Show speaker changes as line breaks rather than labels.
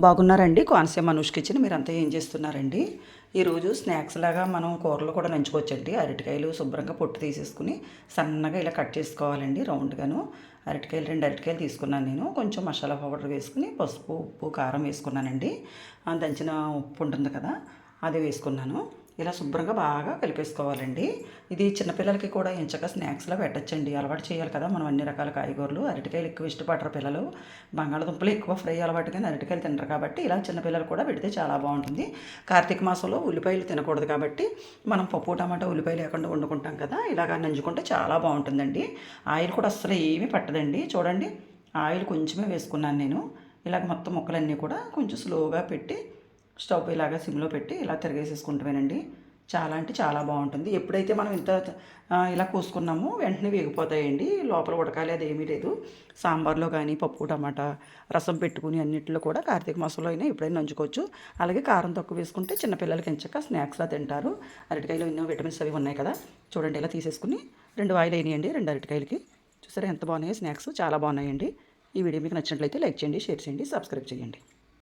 బాగున్నారండి. కోనసీమ అనూష్ కిచెన్. మీరంతా ఏం చేస్తున్నారండి? ఈరోజు స్నాక్స్ లాగా మనం కూరలు కూడా నంచుకోవచ్చండి. అరటికాయలు శుభ్రంగా పొట్టు తీసేసుకుని సన్నగా ఇలా కట్ చేసుకోవాలండి రౌండ్గాను. అరటికాయలు 2 అరటికాయలు తీసుకున్నాను నేను. కొంచెం మసాలా పౌడర్ వేసుకుని పసుపు, ఉప్పు, కారం వేసుకున్నానండి. దంచిన ఉప్పు ఉంటుంది కదా, అది వేసుకున్నాను. ఇలా శుభ్రంగా బాగా కలిపేసుకోవాలండి. ఇది చిన్నపిల్లలకి కూడా ఎంచక్క స్నాక్స్లో పెట్టచ్చండి. అలవాటు చేయాలి కదా మనం అన్ని రకాల కాయగూరలు. అరటికాయలు ఎక్కువ ఇష్టపడరు పిల్లలు. బంగాళదుంపలు ఎక్కువ ఫ్రై అలవాటు, కానీ అరటికాయలు తినరు కాబట్టి ఇలా చిన్నపిల్లలు కూడా పెడితే చాలా బాగుంటుంది. కార్తీక మాసంలో ఉల్లిపాయలు తినకూడదు కాబట్టి మనం పప్పు టమాటా ఉల్లిపాయలు లేకుండా వండుకుంటాం కదా, ఇలాగ నంజుకుంటే చాలా బాగుంటుందండి. ఆయిల్ కూడా అస్సలు ఏమీ పట్టదండి. చూడండి, ఆయిల్ కొంచెమే వేసుకున్నాను నేను. ఇలాగ మొత్తం ముక్కలన్నీ కూడా కొంచెం స్లోగా పెట్టి స్టవ్ ఇలాగ సిమ్లో పెట్టి ఇలా తిరిగేసేసుకుంటామేనండి. చాలా అంటే చాలా బాగుంటుంది. ఎప్పుడైతే మనం ఇంత ఇలా కోసుకున్నామో వెంటనే వేగిపోతాయండి. లోపల ఉడకాలి అది ఏమీ లేదు. సాంబార్లో కానీ పప్పు టమాటా రసం పెట్టుకుని అన్నింటిలో కూడా కార్తీక మాసంలో అయినా ఎప్పుడైనా నంచుకోవచ్చు. అలాగే కారం తక్కువ వేసుకుంటే చిన్నపిల్లలకి ఎంచక్క స్నాక్స్లా తింటారు. అరటికాయలో ఎన్నో విటమిన్స్ అవి ఉన్నాయి కదా. చూడండి, ఇలా తీసేసుకుని 2 ఆయిల్ అయినాయండి 2 అరటికాయలకి. చూసారా ఎంత బాగున్నాయో స్నాక్స్, చాలా బాగున్నాయండి. ఈ వీడియో మీకు నచ్చినట్లయితే లైక్ చేయండి, షేర్ చేయండి, సబ్స్క్రైబ్ చేయండి.